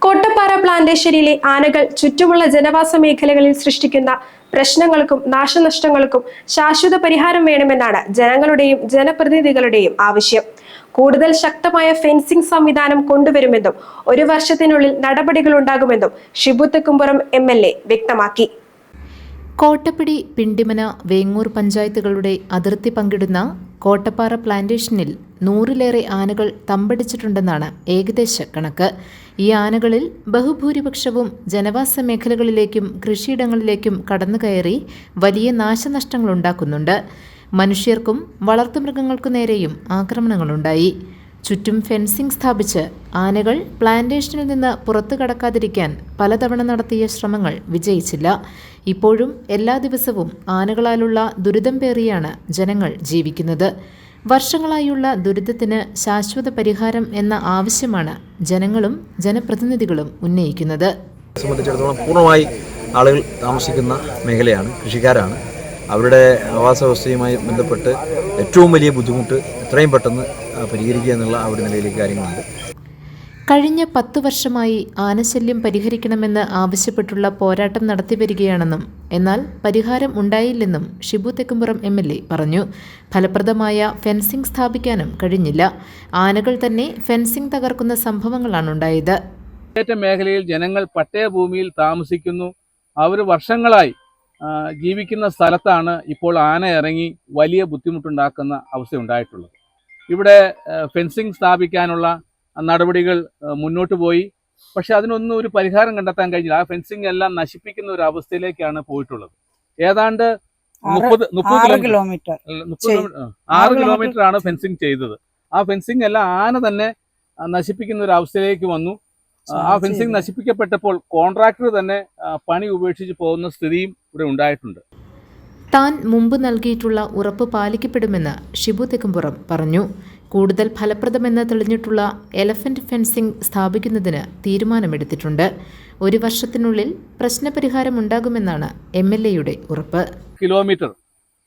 കോട്ടപ്പാറ പ്ലാന്റേശ്വരിയിലെ ആനകൾ ചുറ്റുമുള്ള ജനവാസ മേഖലകളിൽ സൃഷ്ടിക്കുന്ന പ്രശ്നങ്ങൾക്കും നാശനഷ്ടങ്ങൾക്കും ശാശ്വത പരിഹാരം വേണമെന്നാണ് ജനങ്ങളുടെയും ജനപ്രതിനിധികളുടെയും ആവശ്യം. കൂടുതൽ ശക്തമായ ഫെൻസിംഗ് സംവിധാനം കൊണ്ടുവരുമെന്നും 1 വർഷത്തിനുള്ളിൽ നടപടികൾ ഉണ്ടാകുമെന്നും ഷിബു തെക്കുംപുറം MLA വ്യക്തമാക്കി. കോട്ടപ്പടി, പിണ്ടിമന, വേങ്ങൂർ പഞ്ചായത്തുകളുടെ അതിർത്തി പങ്കിടുന്ന കോട്ടപ്പാറ പ്ലാന്റേഷനിൽ 100-ലേറെ ആനകൾ തമ്പടിച്ചിട്ടുണ്ടെന്നാണ് ഏകദേശ കണക്ക്. ഈ ആനകളിൽ ബഹുഭൂരിപക്ഷവും ജനവാസ മേഖലകളിലേക്കും കൃഷിയിടങ്ങളിലേക്കും കടന്നുകയറി വലിയ നാശനഷ്ടങ്ങളുണ്ടാക്കുന്നുണ്ട്. മനുഷ്യർക്കും വളർത്തുമൃഗങ്ങൾക്കു നേരെയും ആക്രമണങ്ങളുണ്ടായി. ചുറ്റും ഫെൻസിംഗ് സ്ഥാപിച്ച് ആനകൾ പ്ലാന്റേഷനിൽ നിന്ന് പുറത്തു കടക്കാതിരിക്കാൻ പലതവണ നടത്തിയ ശ്രമങ്ങൾ വിജയിച്ചില്ല. ഇപ്പോഴും എല്ലാ ദിവസവും ആനകളാലുള്ള ദുരിതം പേറിയാണ് ജനങ്ങൾ ജീവിക്കുന്നത്. വർഷങ്ങളായുള്ള ദുരിതത്തിന് ശാശ്വത പരിഹാരം എന്ന ആവശ്യമാണ് ജനങ്ങളും ജനപ്രതിനിധികളും ഉന്നയിക്കുന്നത്. സംബന്ധിച്ചിടത്തോളം പൂർണ്ണമായി ആളുകൾ താമസിക്കുന്ന മേഖലയാണ്, കൃഷിക്കാരാണ്. അവരുടെ ആവാസ വ്യവസ്ഥയുമായി ബന്ധപ്പെട്ട് ഏറ്റവും വലിയ ബുദ്ധിമുട്ട് എത്രയും പെട്ടെന്ന് പരിഹരിക്കുക എന്നുള്ള ആ ഒരു നിലയിലേക്ക് കാര്യങ്ങളുണ്ട്. കഴിഞ്ഞ 10 വർഷമായി ആനശല്യം പരിഹരിക്കണമെന്ന് ആവശ്യപ്പെട്ടുള്ള പോരാട്ടം നടത്തിവരികയാണെന്നും എന്നാൽ പരിഹാരം ഉണ്ടായില്ലെന്നും ഷിബു തെക്കുംപുറം MLA പറഞ്ഞു. ഫലപ്രദമായ ഫെൻസിംഗ് സ്ഥാപിക്കാനും കഴിഞ്ഞില്ല. ആനകൾ തന്നെ ഫെൻസിംഗ് തകർക്കുന്ന സംഭവങ്ങളാണുണ്ടായത്. മേഖലയിൽ ജനങ്ങൾ പട്ടയഭൂമിയിൽ താമസിക്കുന്നു. അവർ വർഷങ്ങളായി ജീവിക്കുന്ന സ്ഥലത്താണ് ഇപ്പോൾ ആന ഇറങ്ങി വലിയ ബുദ്ധിമുട്ടുണ്ടാക്കുന്ന അവസ്ഥ ഉണ്ടായിട്ടുള്ളത്. ഇവിടെ ഫെൻസിംഗ് സ്ഥാപിക്കാനുള്ള നടപടികൾ മുന്നോട്ട് പോയി. പക്ഷെ അതിനൊന്നും ഒരു പരിഹാരം കണ്ടെത്താൻ കഴിഞ്ഞില്ല. ആ ഫെൻസിംഗ് എല്ലാം നശിപ്പിക്കുന്ന ഒരു അവസ്ഥയിലേക്കാണ് പോയിട്ടുള്ളത്. ഏതാണ്ട് 6 കിലോമീറ്റർ ആണ് ഫെൻസിംഗ് ചെയ്തത്. ആ ഫെൻസിംഗ് എല്ലാം ആന തന്നെ നശിപ്പിക്കുന്ന ഒരു അവസ്ഥയിലേക്ക് വന്നു. ആ ഫെൻസിംഗ് നശിപ്പിക്കപ്പെട്ടപ്പോൾ കോൺട്രാക്ടർ തന്നെ പണി ഉപേക്ഷിച്ച് പോകുന്ന സ്ഥിതിയും ഇവിടെ ഉണ്ടായിട്ടുണ്ട്. താൻ മുമ്പ് നൽകിയിട്ടുള്ള ഉറപ്പ് പാലിക്കപ്പെടുമെന്ന് ഷിബു തെക്കുംപുറം പറഞ്ഞു. കൂടുതൽ ഫലപ്രദമെന്ന് തെളിഞ്ഞിട്ടുള്ള എലഫന്റ് ഫെൻസിംഗ് സ്ഥാപിക്കുന്നതിന് തീരുമാനമെടുത്തിട്ടുണ്ട്. 1 വർഷത്തിനുള്ളിൽ പ്രശ്നപരിഹാരം ഉണ്ടാകുമെന്നാണ് MLAയുടെ ഉറപ്പ്. കിലോമീറ്റർ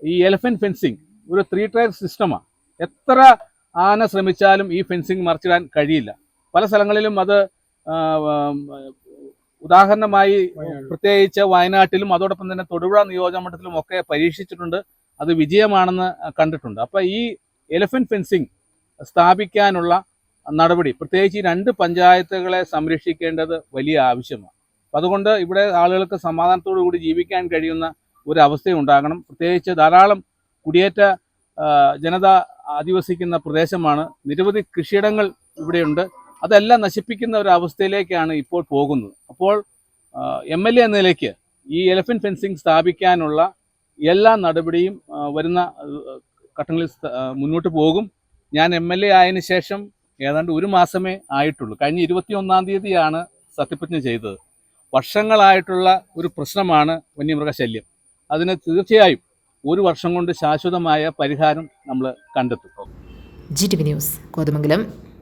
ഈ എലഫന്റ് ഫെൻസിംഗ് ഒരു 3 ടയർ സിസ്റ്റമാണ്. എത്ര ആന ശ്രമിച്ചാലും ഈ ഫെൻസിംഗ് മറിച്ചിടാൻ കഴിയില്ല. പല സ്ഥലങ്ങളിലും അത് ഉദാഹരണമായി പ്രത്യേകിച്ച് വയനാട്ടിലും അതോടൊപ്പം തന്നെ തൊടുപുഴ നിയോജകമണ്ഡലത്തിലും ഒക്കെ പരീക്ഷിച്ചിട്ടുണ്ട്. അത് വിജയമാണെന്ന് കണ്ടിട്ടുണ്ട്. അപ്പോൾ ഈ എലഫന്റ് ഫെൻസിംഗ് സ്ഥാപിക്കാനുള്ള നടപടി പ്രത്യേകിച്ച് ഈ 2 പഞ്ചായത്തുകളെ സംരക്ഷിക്കേണ്ടത് വലിയ ആവശ്യമാണ്. അപ്പം അതുകൊണ്ട് ഇവിടെ ആളുകൾക്ക് സമാധാനത്തോടു കൂടി ജീവിക്കാൻ കഴിയുന്ന ഒരു അവസ്ഥയുണ്ടാകണം. പ്രത്യേകിച്ച് ധാരാളം കുടിയേറ്റ ജനത അധിവസിക്കുന്ന പ്രദേശമാണ്. നിരവധി കൃഷിയിടങ്ങൾ ഇവിടെയുണ്ട്. അതെല്ലാം നശിപ്പിക്കുന്ന ഒരു അവസ്ഥയിലേക്കാണ് ഇപ്പോൾ പോകുന്നത്. അപ്പോൾ MLA എന്ന നിലയ്ക്ക് ഈ എലഫന്റ് ഫെൻസിംഗ് സ്ഥാപിക്കാനുള്ള എല്ലാ നടപടിയും വരുന്ന ഘട്ടങ്ങളിൽ മുന്നോട്ട് പോകും. ഞാൻ MLA ആയതിനു ശേഷം ഏതാണ്ട് 1 മാസമേ ആയിട്ടുള്ളൂ. കഴിഞ്ഞ 21-ാം തീയതിയാണ് സത്യപ്രതിജ്ഞ ചെയ്തത്. വർഷങ്ങളായിട്ടുള്ള ഒരു പ്രശ്നമാണ് വന്യമൃഗശല്യം. അതിന് തീർച്ചയായും 1 വർഷം കൊണ്ട് ശാശ്വതമായ പരിഹാരം നമ്മൾ കണ്ടെത്തും. GTV news, Kothamangalam.